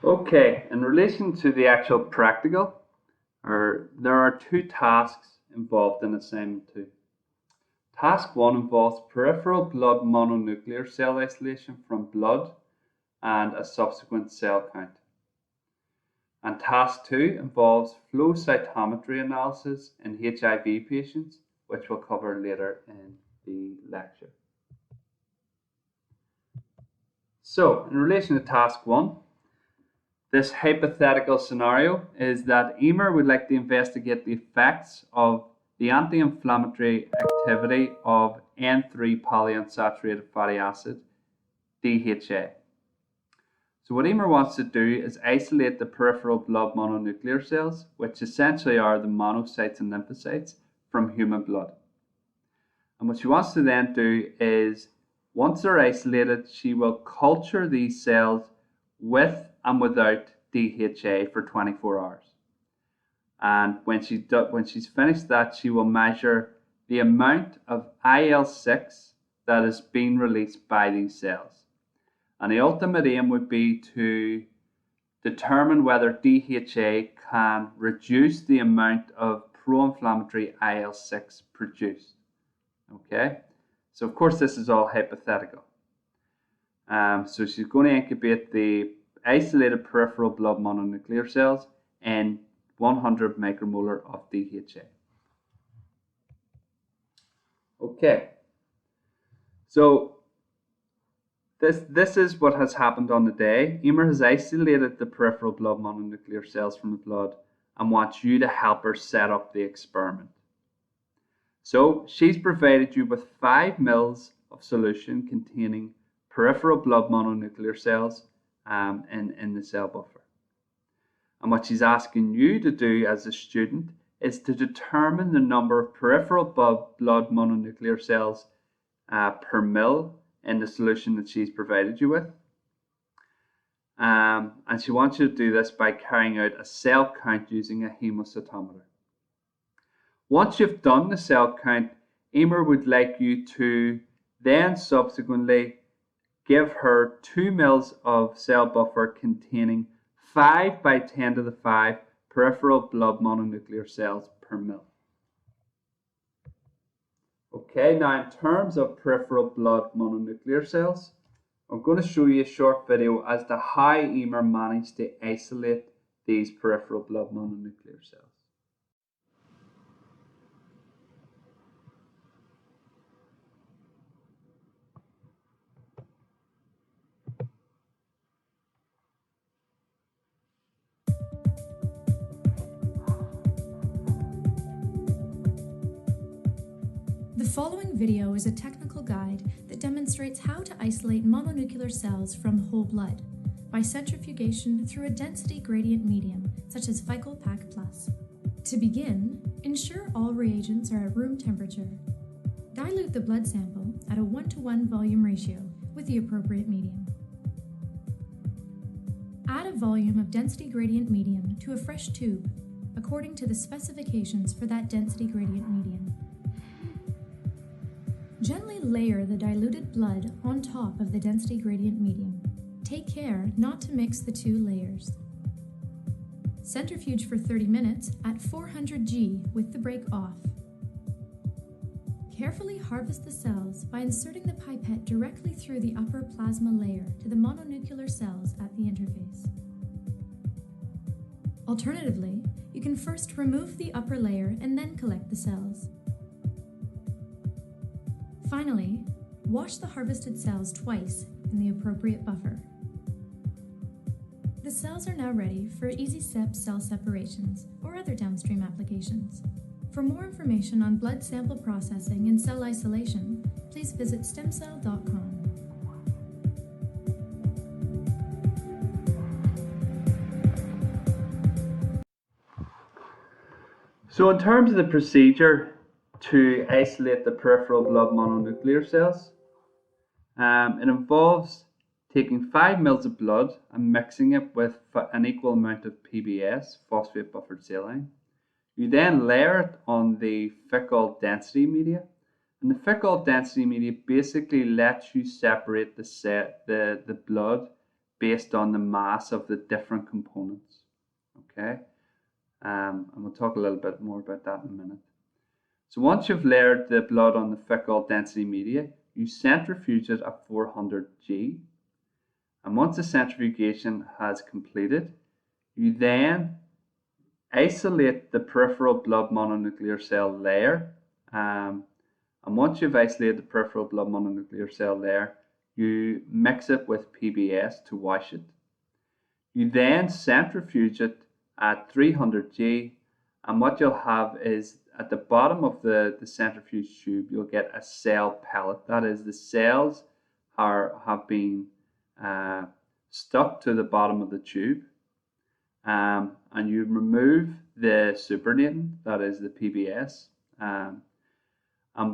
Okay, in relation to the actual practical, there are two tasks involved in assignment 2. Task 1 involves peripheral blood mononuclear cell isolation from blood and a subsequent cell count. And task 2 involves flow cytometry analysis in HIV patients, which we'll cover later in the lecture. So, in relation to task 1, this hypothetical scenario is that Emer would like to investigate the effects of the anti-inflammatory activity of N3 polyunsaturated fatty acid, DHA. So what Emer wants to do is isolate the peripheral blood mononuclear cells, which essentially are the monocytes and lymphocytes, from human blood. And what she wants to then do is, once they're isolated, she will culture these cells with and without DHA for 24 hours. And when she's finished that, she will measure the amount of IL-6 that is being released by these cells. And the ultimate aim would be to determine whether DHA can reduce the amount of pro-inflammatory IL-6 produced. Okay, so of course this is all hypothetical. So she's going to incubate the isolated peripheral blood mononuclear cells in 100 micromolar of DHA. Okay, so this is what has happened on the day. Emer has isolated the peripheral blood mononuclear cells from the blood and wants you to help her set up the experiment. So she's provided you with 5 mils of solution containing peripheral blood mononuclear cells in the cell buffer. And what she's asking you to do as a student is to determine the number of peripheral blood mononuclear cells per mil in the solution that she's provided you with. And she wants you to do this by carrying out a cell count using a hemocytometer. Once you've done the cell count, Emer would like you to then subsequently give her 2 mils of cell buffer containing 5 by 10 to the 5 peripheral blood mononuclear cells per mil. Okay, now in terms of peripheral blood mononuclear cells, I'm going to show you a short video as to how Emer managed to isolate these peripheral blood mononuclear cells. The following video is a technical guide that demonstrates how to isolate mononuclear cells from whole blood by centrifugation through a density gradient medium such as FICOL-PAC+. To begin, ensure all reagents are at room temperature. Dilute the blood sample at a 1:1 volume ratio with the appropriate medium. Add a volume of density gradient medium to a fresh tube according to the specifications for that density gradient medium. Gently layer the diluted blood on top of the density gradient medium. Take care not to mix the two layers. Centrifuge for 30 minutes at 400 G with the brake off. Carefully harvest the cells by inserting the pipette directly through the upper plasma layer to the mononuclear cells at the interface. Alternatively, you can first remove the upper layer and then collect the cells. Finally, wash the harvested cells twice in the appropriate buffer. The cells are now ready for easy-sep cell separations or other downstream applications. For more information on blood sample processing and cell isolation, please visit stemcell.com. So in terms of the procedure to isolate the peripheral blood mononuclear cells, it involves taking 5 mils of blood and mixing it with an equal amount of PBS, phosphate buffered saline. You then layer it on the FICOL density media, and the FICOL density media basically lets you separate the blood based on the mass of the different components. Okay, and we'll talk a little bit more about that in a minute. So once you've layered the blood on the fickle density media, you centrifuge it at 400 G. And once the centrifugation has completed, you then isolate the peripheral blood mononuclear cell layer. And once you've isolated the peripheral blood mononuclear cell layer, you mix it with PBS to wash it. You then centrifuge it at 300 G, and what you'll have is at the bottom of the centrifuge tube, you'll get a cell pellet. That is, the cells have been stuck to the bottom of the tube, and you remove the supernatant, that is the PBS.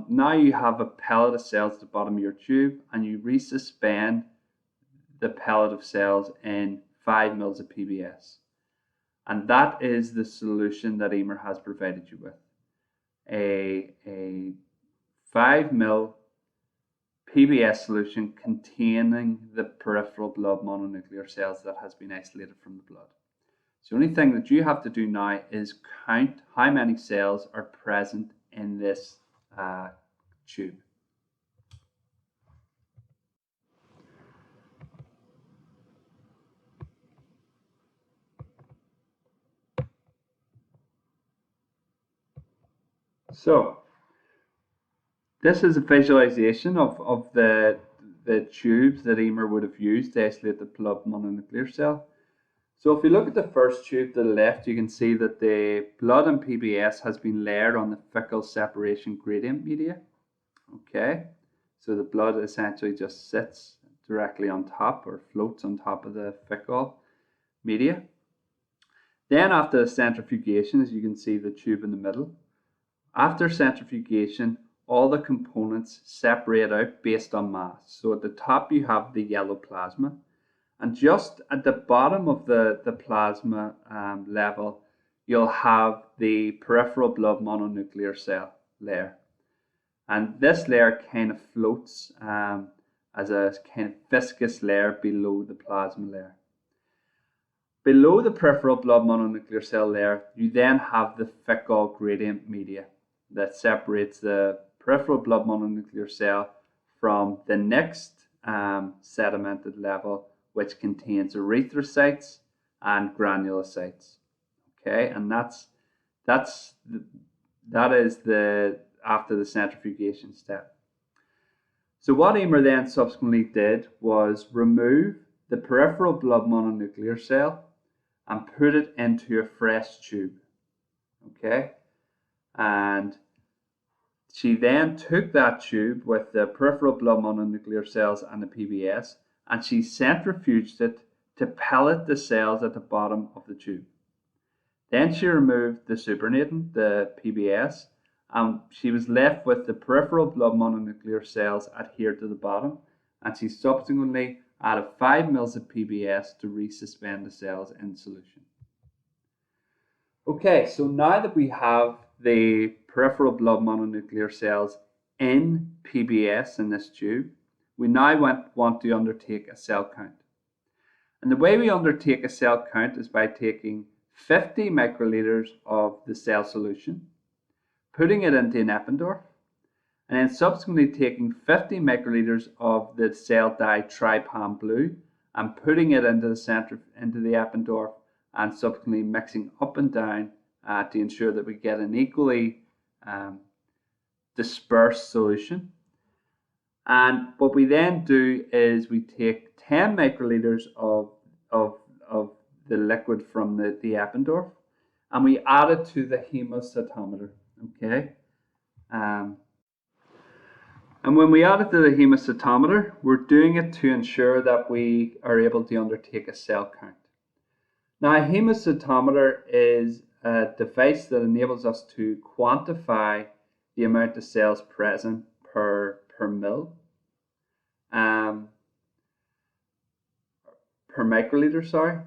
Now you have a pellet of cells at the bottom of your tube, and you resuspend the pellet of cells in 5 mils of PBS. And that is the solution that Emer has provided you with. A 5 mil PBS solution containing the peripheral blood mononuclear cells that has been isolated from the blood. So the only thing that you have to do now is count how many cells are present in this tube. So this is a visualization of the tubes that Emer would have used to isolate the blood mononuclear cell. So if you look at the first tube to the left, you can see that the blood and PBS has been layered on the fickle separation gradient media. Okay, so the blood essentially just sits directly on top or floats on top of the fickle media. Then after the centrifugation, as you can see the tube in the middle, after centrifugation, all the components separate out based on mass. So at the top you have the yellow plasma, and just at the bottom of the plasma level, you'll have the peripheral blood mononuclear cell layer. And this layer kind of floats as a kind of viscous layer below the plasma layer. Below the peripheral blood mononuclear cell layer, you then have the fickle gradient media that separates the peripheral blood mononuclear cell from the next sedimented level, which contains erythrocytes and granulocytes. Okay, and that is the after the centrifugation step. So what Emer then subsequently did was remove the peripheral blood mononuclear cell and put it into a fresh tube. Okay, and she then took that tube with the peripheral blood mononuclear cells and the PBS, and she centrifuged it to pellet the cells at the bottom of the tube. Then she removed the supernatant, the PBS, and she was left with the peripheral blood mononuclear cells adhered to the bottom, and she subsequently added 5 mils of PBS to resuspend the cells in solution. Okay, so now that we have the peripheral blood mononuclear cells in PBS in this tube, we now want to undertake a cell count. And the way we undertake a cell count is by taking 50 microliters of the cell solution, putting it into an Eppendorf, and then subsequently taking 50 microliters of the cell dye trypan blue and putting it into the Eppendorf, and subsequently mixing up and down to ensure that we get an equally dispersed solution. And what we then do is we take 10 microliters of the liquid from the Eppendorf, and we add it to the hemocytometer. Okay, and when we add it to the hemocytometer, we're doing it to ensure that we are able to undertake a cell count. Now, a hemocytometer is a device that enables us to quantify the amount of cells present per mil, per microliter, sorry.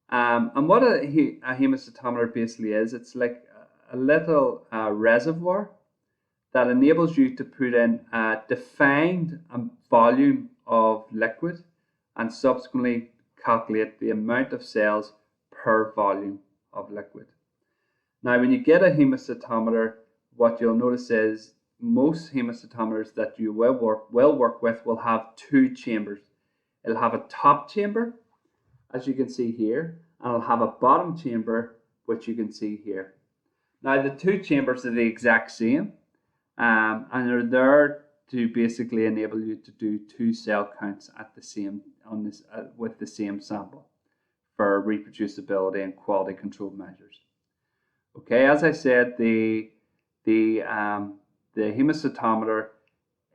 And what a hemocytometer basically is, it's like a little reservoir that enables you to put in a defined volume of liquid and subsequently calculate the amount of cells per volume of liquid. Now, when you get a hemocytometer, what you'll notice is most hemocytometers that you will work with will have two chambers. It'll have a top chamber, as you can see here, and it'll have a bottom chamber, which you can see here. Now, the two chambers are the exact same, and they're there to basically enable you to do two cell counts at the same with the same sample for reproducibility and quality control measures. Okay, as I said, the hemocytometer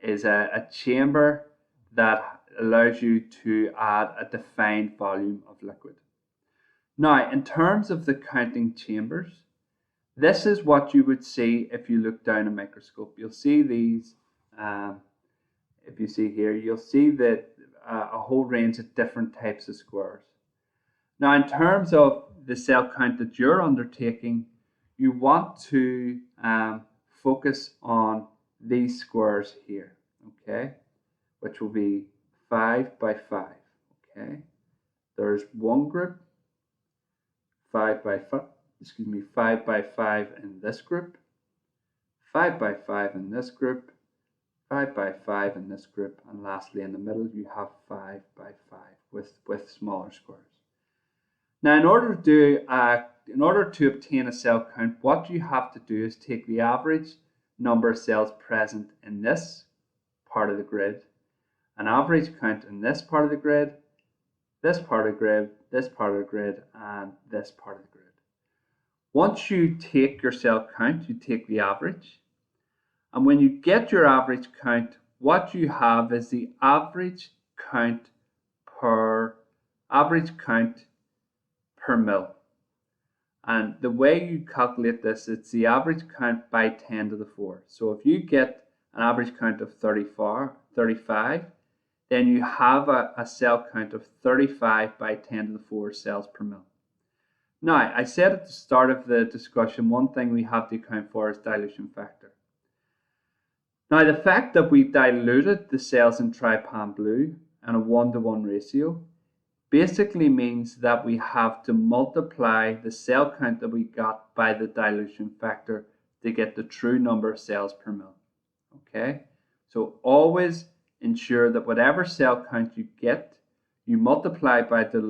is a chamber that allows you to add a defined volume of liquid. Now, in terms of the counting chambers, this is what you would see if you look down a microscope. You'll see these, if you see here, you'll see that a whole range of different types of squares. Now, in terms of the cell count that you're undertaking, you want to focus on these squares here, okay, which will be 5 by 5, okay. There's one group, 5 by 5 in this group, 5 by 5 in this group, 5 by 5 in this group, and lastly in the middle you have 5 by 5 with smaller squares. Now, in order to obtain a cell count, what you have to do is take the average number of cells present in this part of the grid, an average count in this part of the grid, this part of the grid, this part of the grid, and this part of the grid. Once you take your cell count, you take the average, and when you get your average count, what you have is the average count per mil. And the way you calculate this, it's the average count by 10 to the 4. So if you get an average count of 35, then you have a cell count of 35 by 10 to the 4 cells per mil. Now, I said at the start of the discussion, one thing we have to account for is dilution factor. Now, the fact that we diluted the cells in trypan blue in a 1-to-1 ratio basically means that we have to multiply the cell count that we got by the dilution factor to get the true number of cells per mil. Okay, so always ensure that whatever cell count you get, you multiply by the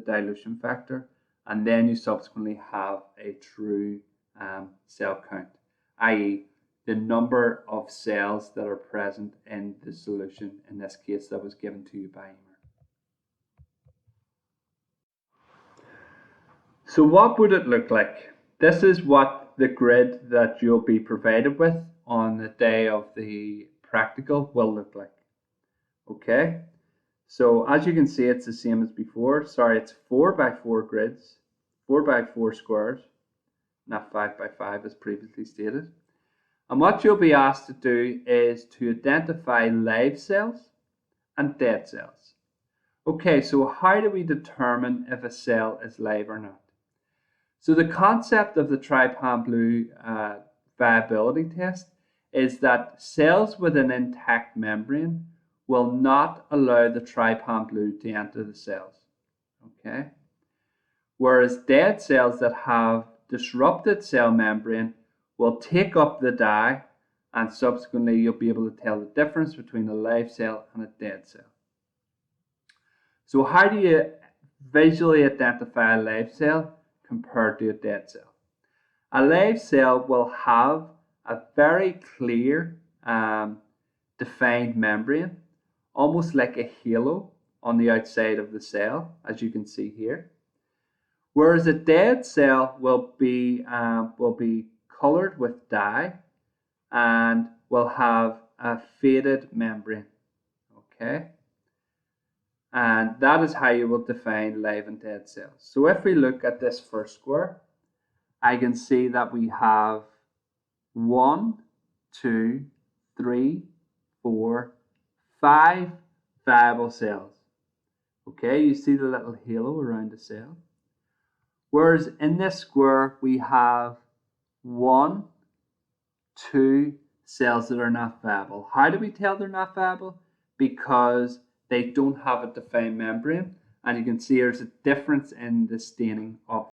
dilution factor, and then you subsequently have a true cell count, i.e. the number of cells that are present in the solution, in this case that was given to you by Emer. So what would it look like? This is what the grid that you'll be provided with on the day of the practical will look like. Okay, so as you can see, it's the same as before. Sorry, it's 4 by 4 grids, 4 by 4 squares, not 5 by 5 as previously stated. And what you'll be asked to do is to identify live cells and dead cells. Okay, so how do we determine if a cell is live or not? So the concept of the trypan blue viability test is that cells with an intact membrane will not allow the trypan blue to enter the cells. Okay, whereas dead cells that have disrupted cell membrane will take up the dye, and subsequently you'll be able to tell the difference between a live cell and a dead cell. So how do you visually identify a live cell compared to a dead cell? A live cell will have a very clear defined membrane, almost like a halo on the outside of the cell, as you can see here. Whereas a dead cell will be colored with dye and will have a faded membrane. Okay, and that is how you will define live and dead cells. So if we look at this first square, I can see that we have 1, 2, 3, 4, 5 viable cells. Okay, you see the little halo around the cell. Whereas in this square we have 1, 2 cells that are not viable. How do we tell they're not viable? Because they don't have a defined membrane and you can see there's a difference in the staining of